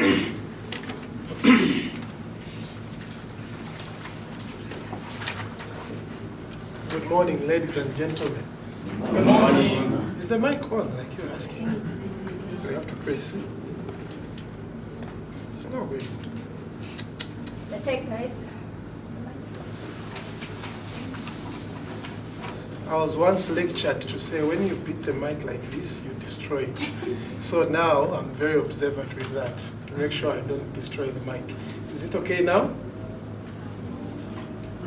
Good morning, ladies and gentlemen. Good morning. Is the mic on, like you're asking? So you have to press. It's not good. The take, guys. I was once lectured to say when you beat the mic like this, you destroy it. So now I'm very observant with that to make sure I don't destroy the mic. Is it okay now?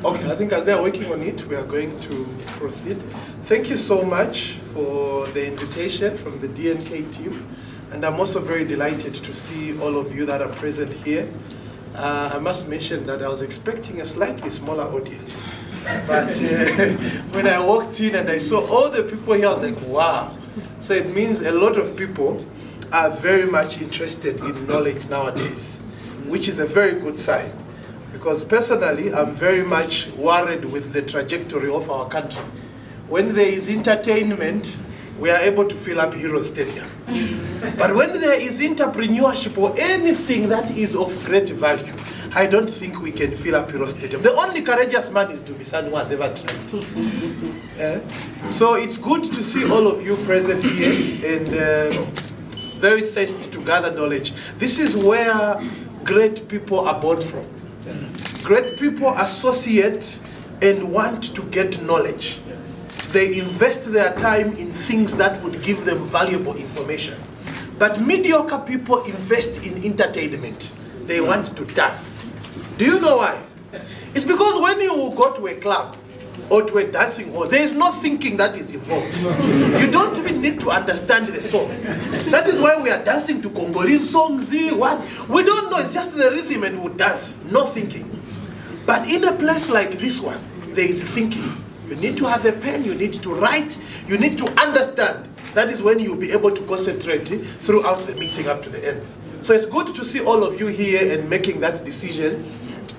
Okay, I think as they are working on it, we are going to proceed. Thank you so much for the invitation from the DNK team. And I'm also very delighted to see all of you that are present here. I must mention that I was expecting a slightly smaller audience. But when I walked in and I saw all the people here, I was like, wow. So it means a lot of people are very much interested in knowledge nowadays, which is a very good sign. Because personally, I'm very much worried with the trajectory of our country. When there is entertainment, we are able to fill up Hero Stadium. But when there is entrepreneurship or anything that is of great value, I don't think we can fill up Hero Stadium. The only courageous man is Dumisan who has ever tried. So it's good to see all of you present here and very thirsty to gather knowledge. This is where great people are born from. Great people associate and want to get knowledge. They invest their time in things that would give them valuable information. But mediocre people invest in entertainment. They want to dance. Do you know why? It's because when you go to a club or to a dancing hall, there is no thinking that is involved. You don't even need to understand the song. That is why we are dancing to Congolese songs. What? We don't know, it's just the rhythm and we dance. No thinking. But in a place like this one, there is thinking. You need to have a pen, you need to write, you need to understand. That is when you'll be able to concentrate throughout the meeting up to the end. So it's good to see all of you here and making that decision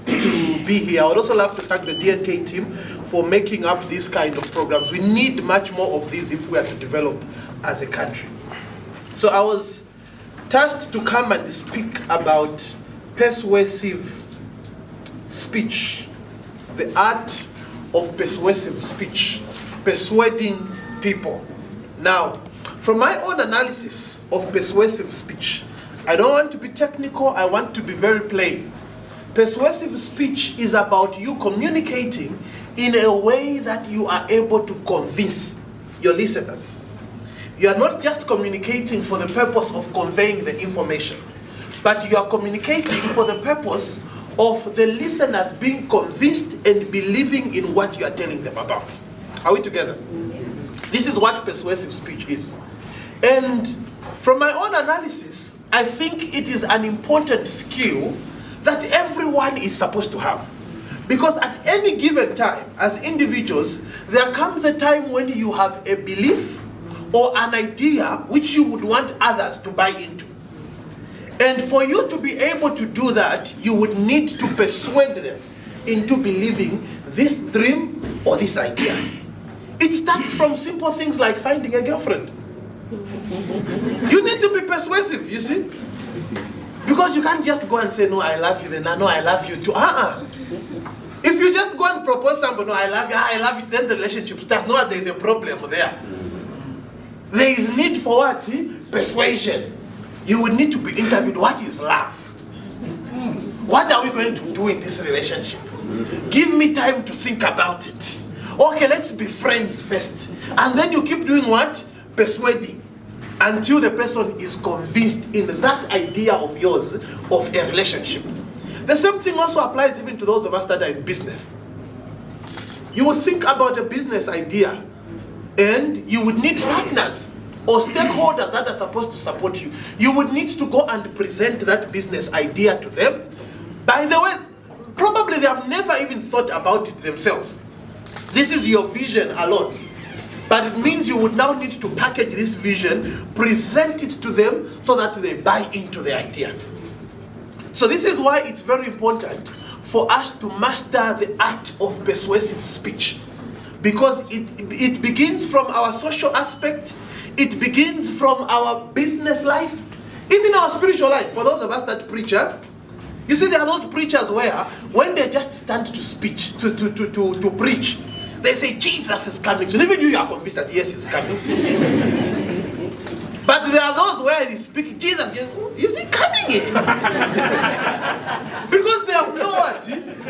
to be here. I would also love to thank the DNK team for making up these kind of programs. We need much more of these if we are to develop as a country. So I was tasked to come and speak about persuasive speech, the art of persuasive speech, persuading people. Now, from my own analysis of persuasive speech, I don't want to be technical, I want to be very plain. Persuasive speech is about you communicating in a way that you are able to convince your listeners. You are not just communicating for the purpose of conveying the information, but you are communicating for the purpose of the listeners being convinced and believing in what you are telling them about. Are we together? Yes. This is what persuasive speech is. And from my own analysis, I think it is an important skill that everyone is supposed to have. Because at any given time, as individuals, there comes a time when you have a belief or an idea which you would want others to buy into. And for you to be able to do that, you would need to persuade them into believing this dream or this idea. It starts from simple things like finding a girlfriend. You need to be persuasive, you see? Because you can't just go and say, no, I love you, then no, I love you too. If you just go and propose somebody, no, I love you, then the relationship starts. No, there is a problem there. There is need for what? Persuasion. You would need to be interviewed. What is love? What are we going to do in this relationship? Give me time to think about it. Okay, let's be friends first. And then you keep doing what? Persuading. Until the person is convinced in that idea of yours of a relationship. The same thing also applies even to those of us that are in business. You will think about a business idea and you would need partners or stakeholders that are supposed to support you. You would need to go and present that business idea to them. By the way, probably they have never even thought about it themselves. This is your vision alone. But it means you would now need to package this vision, present it to them so that they buy into the idea. So this is why it's very important for us to master the art of persuasive speech. Because it begins from our social aspect, it begins from our business life, Even our spiritual life, for those of us that preach, you see, there are those preachers where, when they just stand to speech, to preach, they say, Jesus is coming. So even you are convinced that yes, he's coming. But there are those where he's speaking, Jesus, is he coming in? Because they have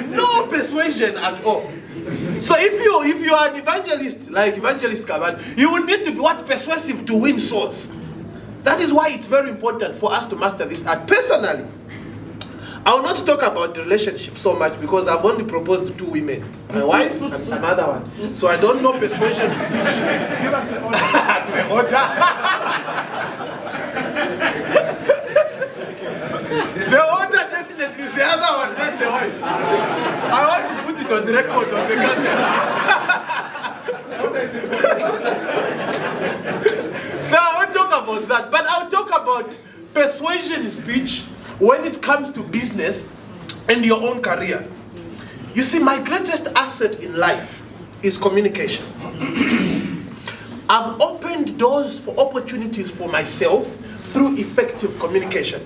no persuasion at all. So if you are an evangelist, like Evangelist Kaban, you would need to be persuasive to win souls. That is why it's very important for us to master this art. Personally, I will not talk about the relationship so much because I've only proposed to 2 women, my wife and some other one. So I don't know persuasion speech. Give us the order. The order. The order definitely is the other one, not the wife. I want to put it on the record on the camera. So I won't talk about that, but I'll talk about persuasion speech when it comes to business and your own career. You see, my greatest asset in life is communication. I've opened doors for opportunities for myself through effective communication.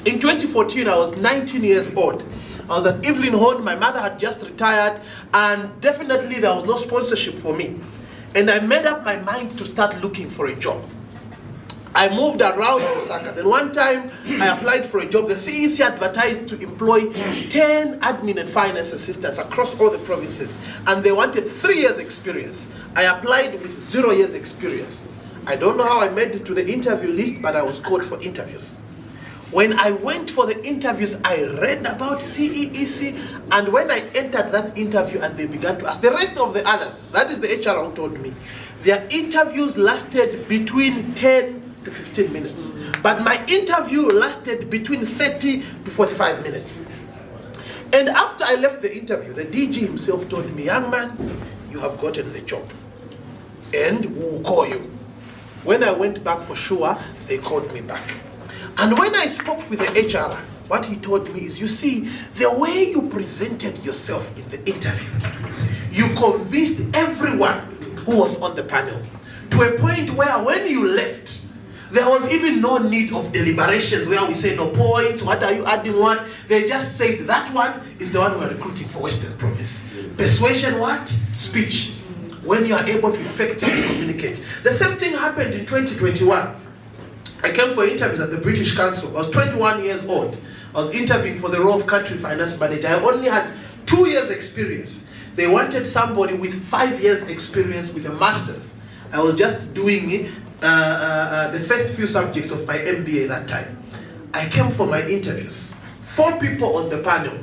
In 2014, I was 19 years old. I was at Evelyn Horn. My mother had just retired, and definitely there was no sponsorship for me. And I made up my mind to start looking for a job. I moved around Osaka. Then one time, I applied for a job. The CEC advertised to employ 10 admin and finance assistants across all the provinces. And they wanted 3 years experience. I applied with 0 years experience. I don't know how I made it to the interview list, but I was called for interviews. When I went for the interviews, I read about CEEC, and when I entered that interview and they began to ask, the rest of the others, that is the HR who told me, their interviews lasted between 10 to 15 minutes. But my interview lasted between 30 to 45 minutes. And after I left the interview, the DG himself told me, young man, you have gotten the job, and we'll call you. When I went back for sure, they called me back. And when I spoke with the HR, what he told me is, you see, the way you presented yourself in the interview, you convinced everyone who was on the panel to a point where when you left, there was even no need of deliberations where we say no points, what are you adding what? They just said that one is the one we're recruiting for Western Province. Persuasion what? Speech. When you are able to effectively communicate. The same thing happened in 2021. I came for interviews at the British Council. I was 21 years old. I was interviewing for the role of country finance manager. I only had 2 years experience. They wanted somebody with 5 years experience with a master's. I was just doing the first few subjects of my MBA that time. I came for my interviews. 4 people on the panel.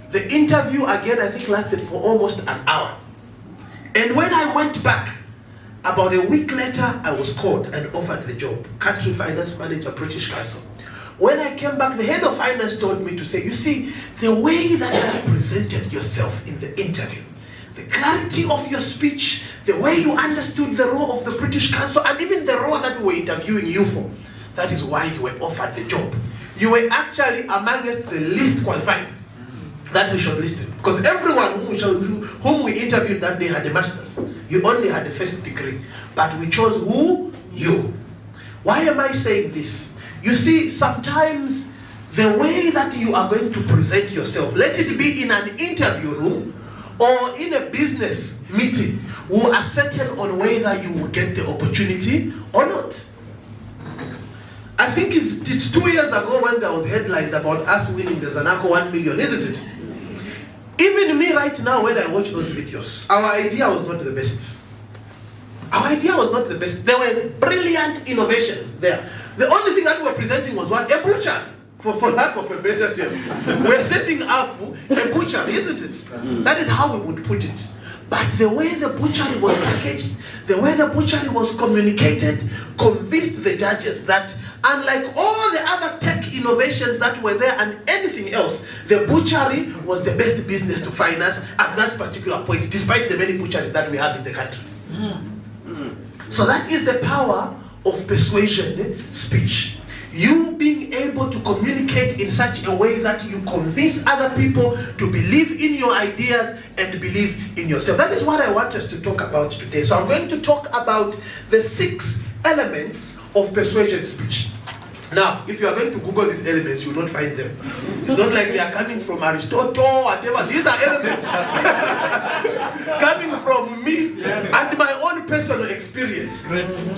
The interview again, I think, lasted for almost an hour. And when I went back, about a week later, I was called and offered the job. Country Finance Manager, British Council. When I came back, the head of finance told me to say, you see, the way that you presented yourself in the interview, the clarity of your speech, the way you understood the role of the British Council, and even the role that we were interviewing you for, that is why you were offered the job. You were actually amongst the least qualified that we shortlisted. Because everyone whom we interviewed that day had a master's. You only had the first degree. But we chose who? You. Why am I saying this? You see, sometimes the way that you are going to present yourself, let it be in an interview room or in a business meeting, will ascertain on whether you will get the opportunity or not. I think it's 2 years ago when there was headlines about us winning the Zanaco 1 million, isn't it? Even me right now, when I watch those videos, our idea was not the best. Our idea was not the best. There were brilliant innovations there. The only thing that we were presenting was what? A butcher, for lack of a better term. We're setting up a butcher, isn't it? That is how we would put it. But the way the butchery was packaged, the way the butchery was communicated, convinced the judges that unlike all the other tech innovations that were there and anything else, the butchery was the best business to finance at that particular point, despite the many butcheries that we have in the country. So that is the power of persuasion speech. You being able to communicate in such a way that you convince other people to believe in your ideas and believe in yourself. That is what I want us to talk about today. So I'm going to talk about the 6 elements of persuasion speech. Now, if you are going to Google these elements, you will not find them. It's not like they are coming from Aristotle, whatever. These are elements coming from me and my own personal experience.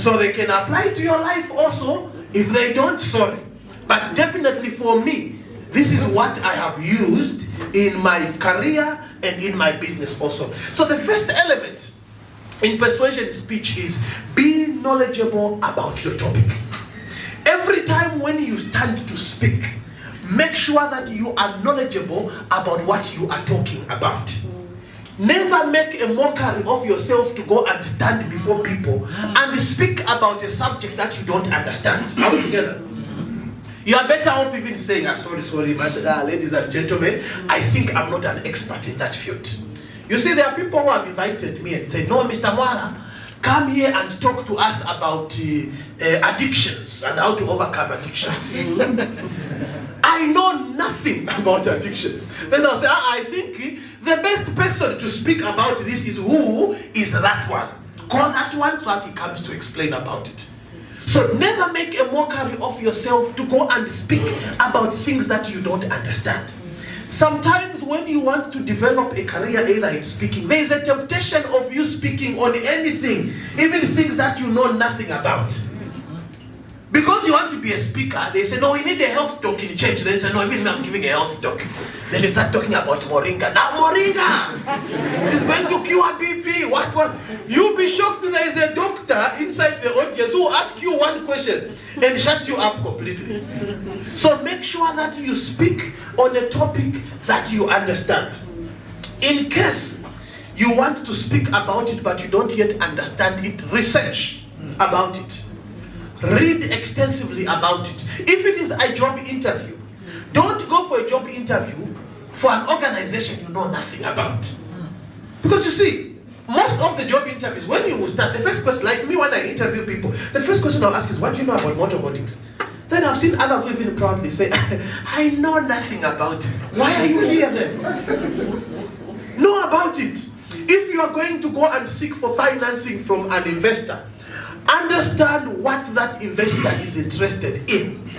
So they can apply to your life also. If they don't, sorry. But definitely for me, this is what I have used in my career and in my business also. So the first element in persuasion speech is be knowledgeable about your topic. Every time when you stand to speak, make sure that you are knowledgeable about what you are talking about. Never make a mockery of yourself to go and stand before people and speak about a subject that you don't understand. Are we together? You are better off even saying, sorry, ladies and gentlemen, I think I'm not an expert in that field. You see, there are people who have invited me and say, no, Mr. Mwala, come here and talk to us about addictions and how to overcome addictions. I know nothing about addictions. Then I'll say, I think the best person to speak about this is who is that one. Call that one so that he comes to explain about it. So never make a mockery of yourself to go and speak about things that you don't understand. Sometimes when you want to develop a career either in speaking, there is a temptation of you speaking on anything, even things that you know nothing about. Because you want to be a speaker, they say, no, we need a health talk in church. They say, no, even I'm giving a health talk. Then you start talking about moringa. Now moringa is going to cure BP. What? You'll be shocked there is a doctor inside the audience who will ask you one question and shut you up completely. So make sure that you speak on a topic that you understand. In case you want to speak about it but you don't yet understand it, research about it. Read extensively about it. If it is a job interview, don't go for a job interview for an organization you know nothing about. Because you see, most of the job interviews, when you will start, the first question, like me when I interview people, the first question I'll ask is, what do you know about motor holdings? Then I've seen others who even proudly say, I know nothing about it. Why are you here then? Know about it. If you are going to go and seek for financing from an investor, understand what that investor is interested in.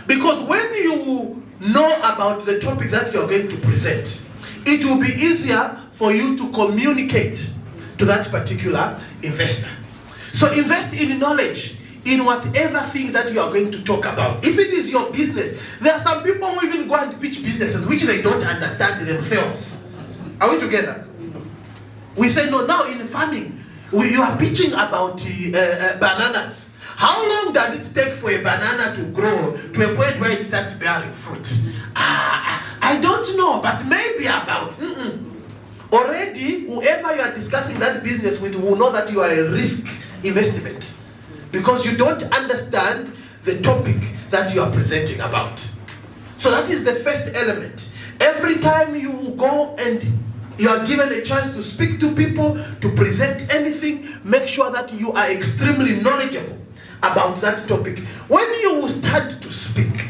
Because when you know about the topic that you are going to present, it will be easier for you to communicate to that particular investor. So invest in knowledge in whatever thing that you are going to talk about. If it is your business, there are some people who even go and pitch businesses which they don't understand themselves. Are we together? We say, no, now in farming, you are pitching about bananas. How long does it take for a banana to grow to a point where it starts bearing fruit? I don't know, but maybe about. Already, whoever you are discussing that business with will know that you are a risk investment. Because you don't understand the topic that you are presenting about. So that is the first element. Every time you go and you are given a chance to speak to people, to present anything, make sure that you are extremely knowledgeable about that topic. When you will start to speak,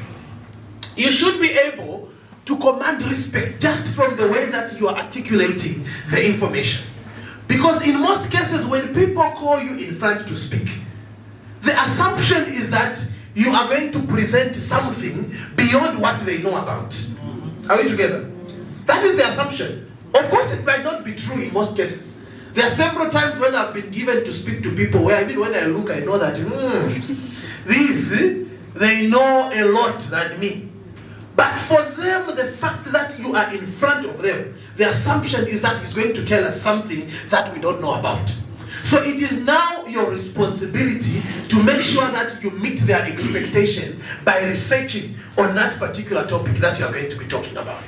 you should be able to command respect just from the way that you are articulating the information. Because in most cases, when people call you in front to speak, the assumption is that you are going to present something beyond what they know about. Are we together? That is the assumption. Of course, it might not be true in most cases. There are several times when I've been given to speak to people where even when I look, I know that they know a lot than me. But for them, the fact that you are in front of them, the assumption is that it's going to tell us something that we don't know about. So it is now your responsibility to make sure that you meet their expectation by researching on that particular topic that you are going to be talking about.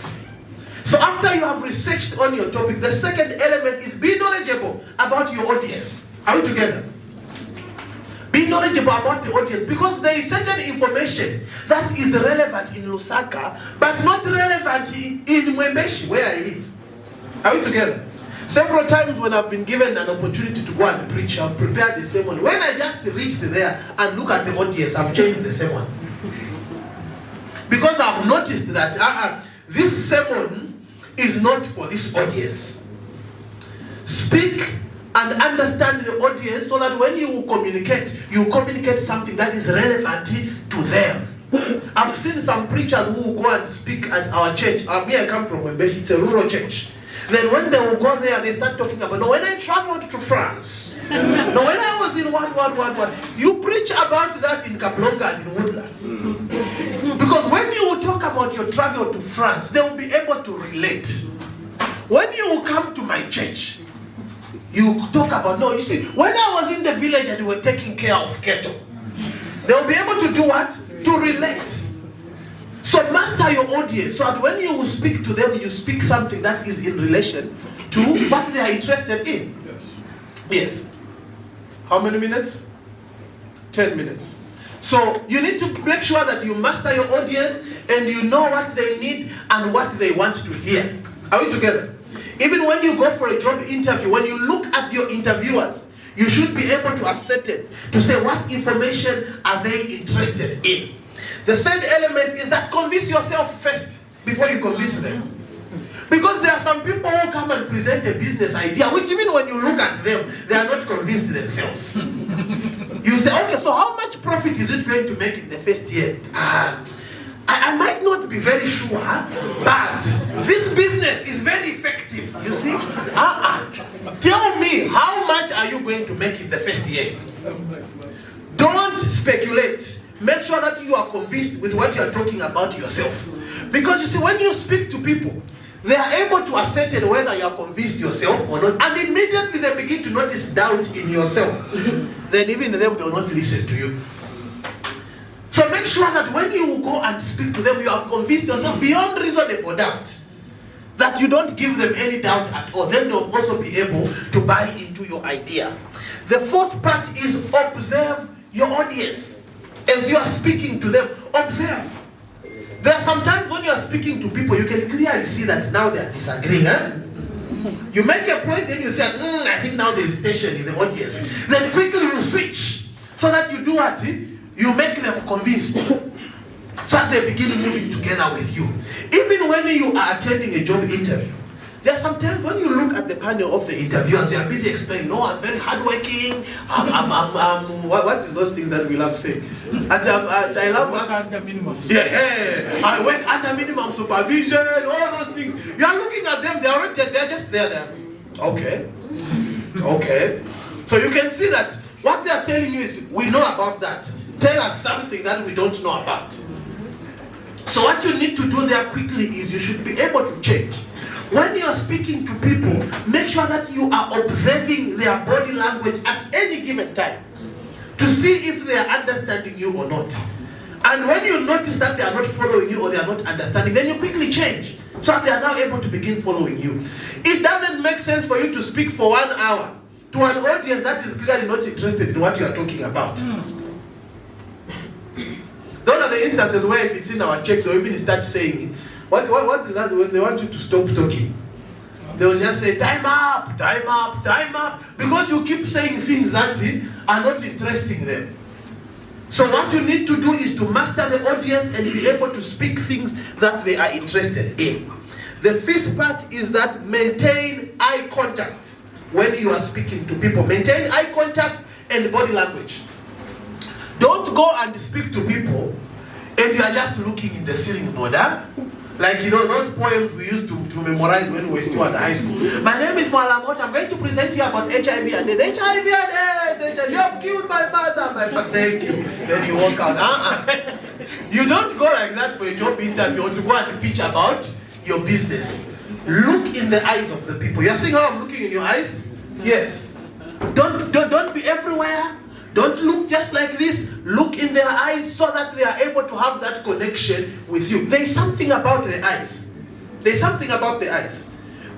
So after you have researched on your topic, the second element is be knowledgeable about your audience. Are we together? Be knowledgeable about the audience, because there is certain information that is relevant in Lusaka, but not relevant in Mwembeshi, where I live. Are we together? Several times when I've been given an opportunity to go and preach, I've prepared the sermon. When I just reached there and look at the audience, I've changed the sermon. Because I've noticed that this sermon is not for this audience. Speak and understand the audience so that when you communicate something that is relevant to to them. I've seen some preachers who will go and speak at our church. Me, I come from Wembeshi, it's a rural church. Then when they will go there, they start talking about, no, when I traveled to France, no, when I was in what. You preach about that in Kablonga and in Woodlands. Because when you will talk about your travel to France, they will be able to relate. When you will come to my church, you talk about, no, you see, when I was in the village and we were taking care of cattle, they will be able to do what? To relate. So master your audience so that when you will speak to them, you speak something that is in relation to what they are interested in. Yes. How many minutes? 10 minutes. So you need to make sure that you master your audience and you know what they need and what they want to hear. Are we together? Even when you go for a job interview, when you look at your interviewers, you should be able to ascertain, to say what information are they interested in. The third element is that convince yourself first before you convince them. Because there are some people who come and present a business idea, which even when you look at them, they are not convinced themselves. You say, okay, so how much profit is it going to make in the first year? I might not be very sure, but this business is very effective. You see? Tell me, how much are you going to make in the first year? Don't speculate. Make sure that you are convinced with what you are talking about yourself. Because you see, when you speak to people, they are able to ascertain whether you are convinced yourself or not, and immediately they begin to notice doubt in yourself. Then even them, they will not listen to you. So make sure that when you go and speak to them, you have convinced yourself beyond reasonable doubt. That you don't give them any doubt at all. Then they'll also be able to buy into your idea. The fourth part is observe your audience. As you are speaking to them, observe. There are some times when you are speaking to people, you can clearly see that now they are disagreeing. You make a point, then you say, I think now there is tension in the audience. Then quickly you switch. So that you do what? You make them convinced. So that they begin moving together with you. Even when you are attending a job interview, there are sometimes when you look at the panel of the interviewers, they are busy explaining, no, I'm very hardworking. What is those things that we love saying? I love work under minimum. Yeah, I work under minimum supervision, all those things. You are looking at them, they're just there. Okay. So you can see that what they are telling you is, we know about that. Tell us something that we don't know about. So what you need to do there quickly is you should be able to change. When you are speaking to people, make sure that you are observing their body language at any given time to see if they are understanding you or not. And when you notice that they are not following you or they are not understanding, then you quickly change so that they are now able to begin following you. It doesn't make sense for you to speak for 1 hour to an audience that is clearly not interested in what you are talking about. Those are the instances where if it's in our checks or even start saying, what is that when they want you to stop talking? They will just say, time up, because you keep saying things that are not interesting them. So what you need to do is to master the audience and be able to speak things that they are interested in. The fifth part is that maintain eye contact when you are speaking to people. Maintain eye contact and body language. Don't go and speak to people and you are just looking in the ceiling board. Like, those poems we used to memorize when we were still at high school. My name is Malamot. I'm going to present you about HIV and AIDS. HIV and AIDS. You have killed my mother, my father. Thank you. Then you walk out. You don't go like that for a job interview or to go and pitch about your business. Look in the eyes of the people. You're seeing how I'm looking in your eyes? Yes. Don't be everywhere. Don't look just like this. Look in their eyes so that they are able to have that connection with you. There's something about the eyes.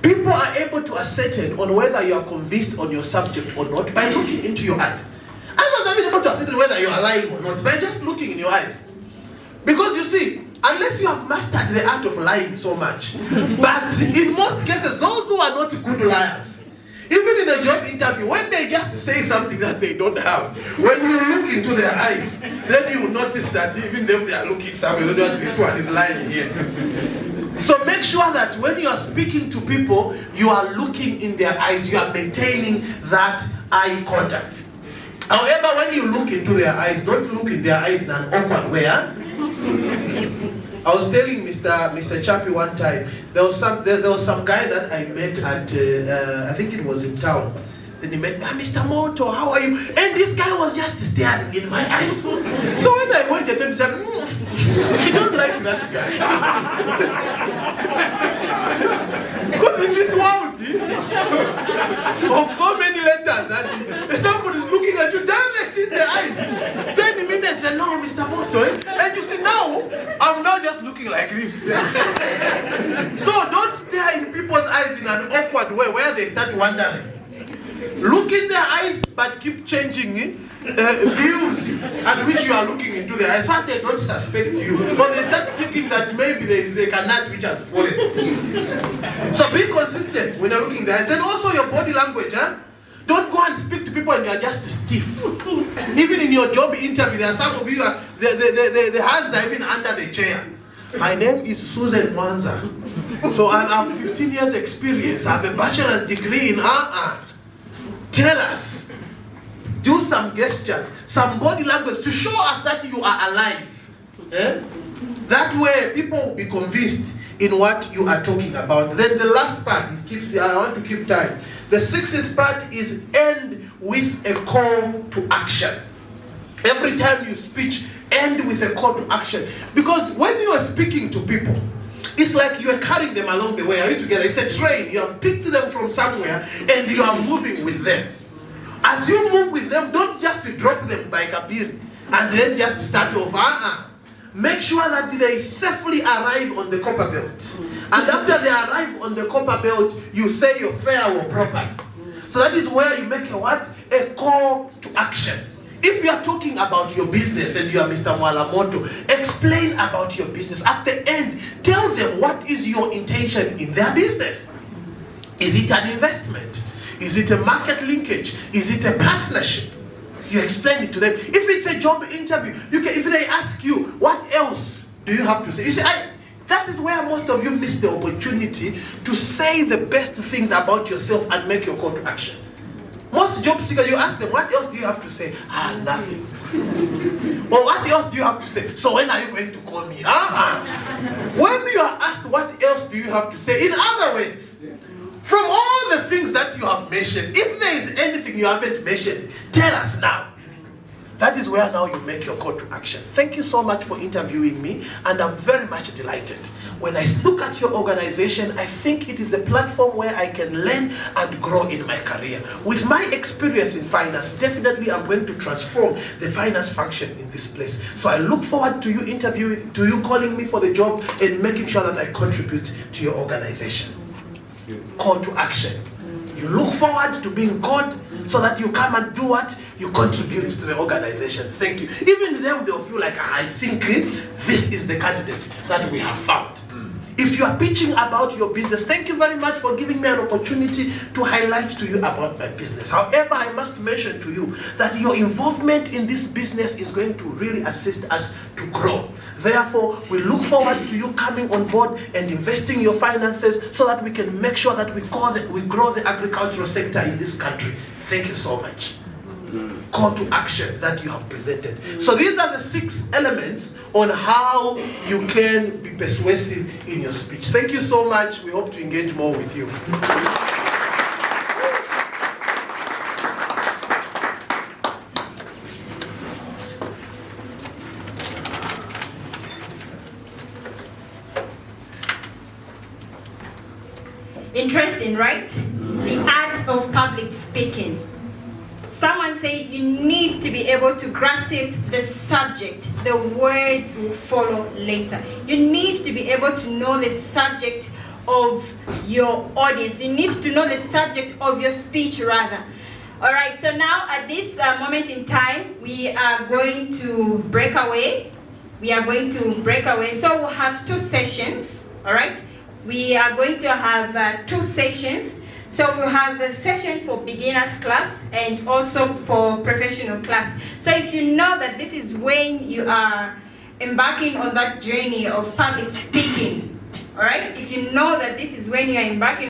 People are able to ascertain on whether you are convinced on your subject or not by looking into your eyes. Others are able to ascertain whether you are lying or not by just looking in your eyes. Because you see, unless you have mastered the art of lying so much, but in most cases, those who are not good liars, even in a job interview, when they just say something that they don't have, when you look into their eyes, then you will notice that even though they are looking somewhere, you know that this one is lying here. So make sure that when you are speaking to people, you are looking in their eyes, you are maintaining that eye contact. However, when you look into their eyes, don't look in their eyes in an awkward way. Huh? I was telling Mr. Chaffee one time, there was some guy that I met at, I think it was in town. Then he met me, Mr. Moto, how are you? And this guy was just staring in my eyes. So when I went to him, he said, I don't like that guy. Because in this world of so many letters, and somebody's looking at you directly in the eyes. Then immediately I said, no, Mr. Moto. And you see, now, I'm not just looking like this. So don't stare in people's eyes in an awkward way where they start wondering. Look in their eyes, but keep changing views at which you are looking into their eyes, so that they don't suspect you. But they start thinking that maybe there is a canat which has fallen. So be consistent when you're looking in their eyes. Then also your body language. Don't go and speak to people and you are just stiff. Even in your job interview, there are some of you, the hands are even under the chair. My name is Susan Mwanza. So I have 15 years experience. I have a bachelor's degree in Tell us. Do some gestures, some body language to show us that you are alive. That way people will be convinced in what you are talking about. Then the last part is, I want to keep time. The 6th part is end with a call to action. Every time you speak, end with a call to action. Because when you are speaking to people, it's like you are carrying them along the way. Are you together? It's a train. You have picked them from somewhere and you are moving with them. As you move with them, don't just drop them by Kapiri and then just start off. Make sure that they safely arrive on the copper belt. And after they arrive on the copper belt, you say your fare or proper. So that is where you make a what? A call to action. If you are talking about your business and you are Mr. Mwalamoto, explain about your business. At the end, tell them what is your intention in their business. Is it an investment? Is it a market linkage? Is it a partnership? You explain it to them. If it's a job interview, if they ask you, what else do you have to say? You say, that is where most of you miss the opportunity to say the best things about yourself and make your call to action. Most job seekers, you ask them, what else do you have to say? Nothing. Or what else do you have to say? So when are you going to call me? When you are asked what else do you have to say, in other words, from all the things that you have mentioned, if there is anything you haven't mentioned, tell us now. That is where now you make your call to action. Thank you so much for interviewing me, and I'm very much delighted. When I look at your organization, I think it is a platform where I can learn and grow in my career. With my experience in finance, definitely I'm going to transform the finance function in this place. So I look forward to you interviewing, to you calling me for the job and making sure that I contribute to your organization. Call to action. You look forward to being called so that you come and do what? You contribute to the organization. Thank you. Even them, they'll feel like, I think this is the candidate that we have found. If you are pitching about your business, thank you very much for giving me an opportunity to highlight to you about my business. However, I must mention to you that your involvement in this business is going to really assist us to grow. Therefore, we look forward to you coming on board and investing your finances so that we can make sure that we grow the agricultural sector in this country. Thank you so much. Call to action that you have presented. So these are the 6 elements on how you can be persuasive in your speech. Thank you so much. We hope to engage more with you. Interesting, right? The art of public speaking. Someone said you need to be able to grasp the subject. The words will follow later. You need to be able to know the subject of your audience. You need to know the subject of your speech, rather. All right, so now at this moment in time, we are going to break away. So we'll have 2 sessions, all right? We are going to have 2 sessions. So we'll have a session for beginners class and also for professional class. So if you know that this is when you are embarking on that journey of public speaking, all right? If you know that this is when you are embarking